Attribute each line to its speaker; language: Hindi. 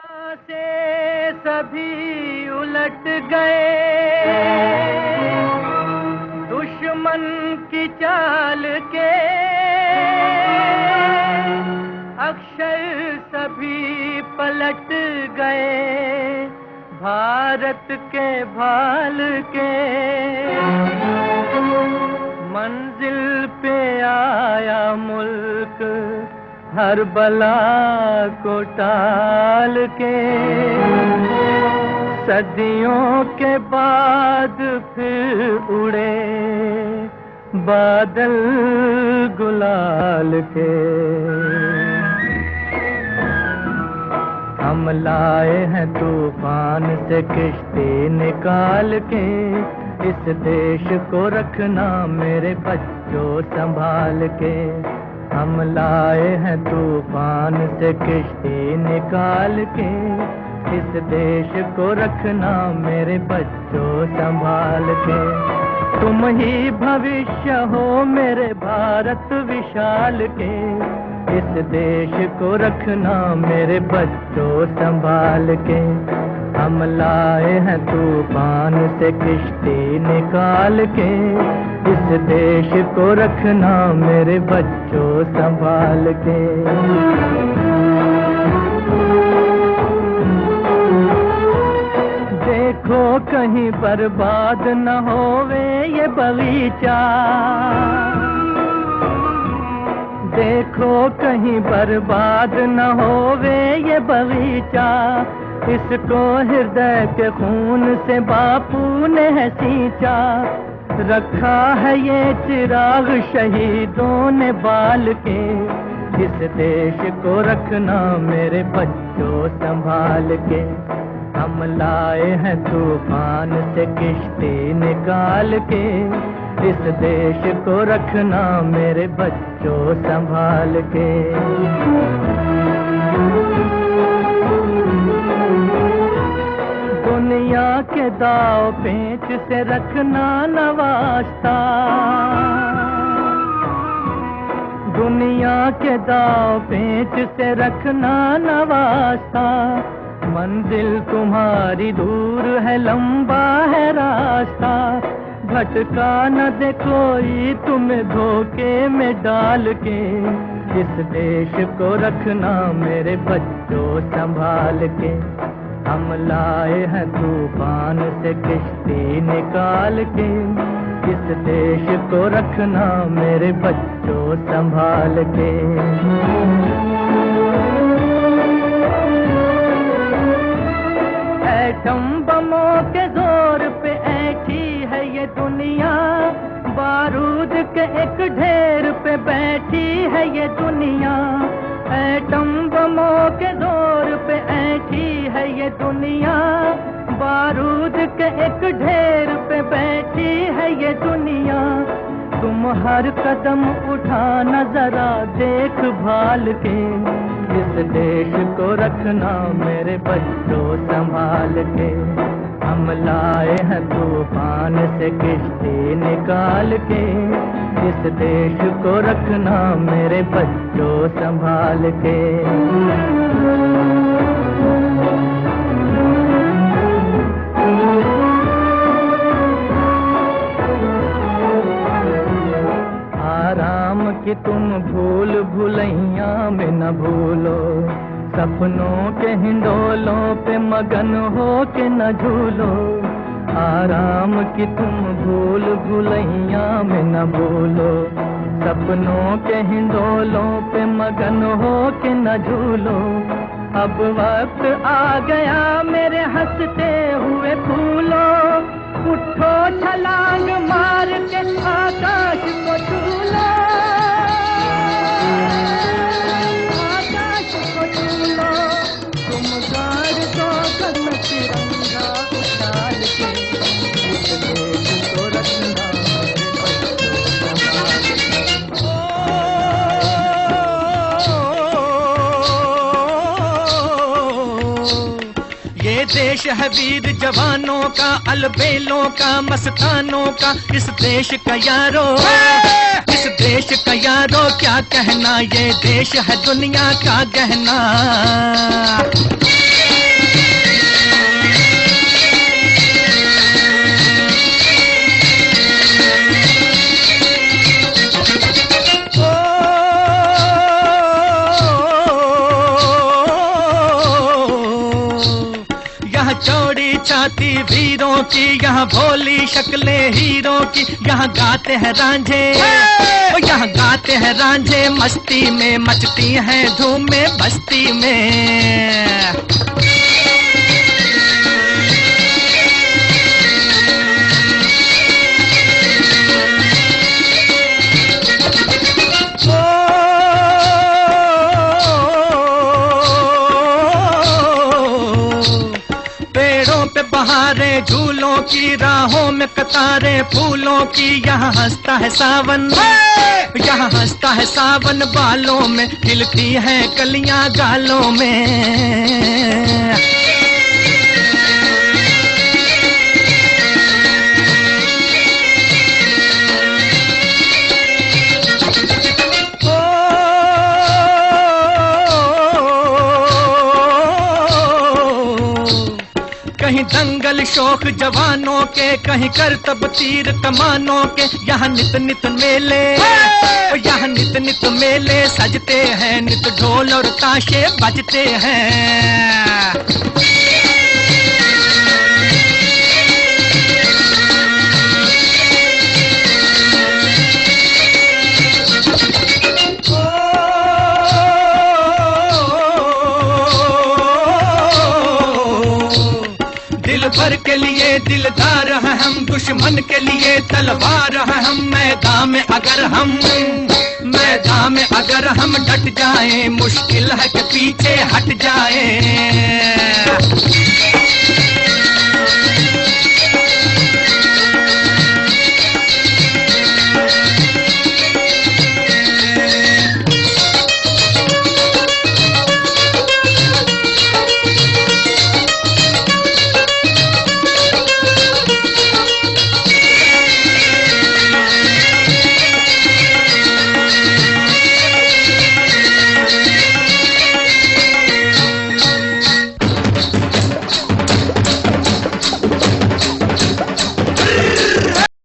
Speaker 1: से सभी उलट गए दुश्मन की चाल के, अक्षर सभी पलट गए भारत के भाल के। मंजिल पे आया मुल्क हर बला को टाल के, सदियों के बाद फिर उड़े बादल गुलाल के। हम लाए हैं तूफान से किश्ती निकाल के, इस देश को रखना मेरे बच्चों संभाल के। हम लाए हैं तूफान से किश्ती निकाल के, इस देश को रखना मेरे बच्चों संभाल के। तुम ही भविष्य हो मेरे भारत विशाल के, इस देश को रखना मेरे बच्चों संभाल के। हम लाए हैं तूफान से किश्ती निकाल के, इस देश को रखना मेरे बच्चों संभाल के। देखो कहीं बर्बाद न होवे ये बगीचा, देखो कहीं बर्बाद न होवे ये बगीचा। इसको हृदय के खून से बापू ने है सींचा, रखा है ये चिराग शहीदों ने बाल के। इस देश को रखना मेरे बच्चों संभाल के। हम लाए हैं तूफान से किश्ती निकाल के, इस देश को रखना मेरे बच्चों संभाल के। दुनिया के दाव पेंच से रखना न वास्ता, दुनिया के दाव पेंच से रखना न वास्ता। मंजिल तुम्हारी दूर है लंबा है रास्ता, भटका न दे कोई तुम्हें धोखे में डाल के। इस देश को रखना मेरे बच्चों संभाल के। हम लाए हैं तूफान से किश्ती निकाल के, इस देश को रखना मेरे बच्चों संभाल के। एटम बमों के जोर पे ऐठी है ये दुनिया, बारूद के एक ढेर पे बैठी है ये दुनिया। एटम बमों के जोर पे ऐठी है ये दुनिया, बारूद के एक ढेर पे बैठी है ये दुनिया। तुम हर कदम उठाना जरा देख भाल के, इस देश को रखना मेरे बच्चों संभाल के। हम लाए हैं तूफान से किश्ती निकाल के, इस देश को रखना मेरे बच्चों संभाल के। आराम की तुम भूल भुलैया में न भूलो, सपनों के हिंडोलों पे मगन हो के न झूलो। आराम की तुम भूल भुलैया में न भूलो, सपनों के हिंडोलों पे मगन हो के न झूलो। अब वक्त आ गया मेरे हंसते हुए फूलों, उठो छलांग मार के आकाश को छू लो, आकाश को छू लो। तुम गाड़ दो कदम तिरंगा उछाल के, इस देश को रखना मेरे बच्चों संभाल के। ये देश है वीर जवानों का, अलबेलों का, मस्तानों का। इस देश का यारो, इस देश का यारो क्या कहना, ये देश है दुनिया का गहना। छाती वीरों की, यहाँ भोली शक्लें हीरों की, यहाँ गाते हैं रांझे, यहाँ गाते हैं रांझे मस्ती में, मचती हैं धूमें बस्ती में। बहारें झूलों की, राहों में कतारें फूलों की, यहाँ हंसता है सावन, यहाँ हंसता है सावन बालों में, खिलती हैं कलियां गालों में। कहीं दंगल शौक जवानों के, कहीं करतब तीर कमानों के, यहाँ नित नित मेले, यहाँ नित नित मेले सजते हैं, नित ढोल और ताशे बजते हैं। दिल भर के लिए दिलदार हैं हम, दुश्मन के लिए तलवार हैं हम, मैदान में अगर हम डट जाएं, मुश्किल है कि पीछे हट जाएं।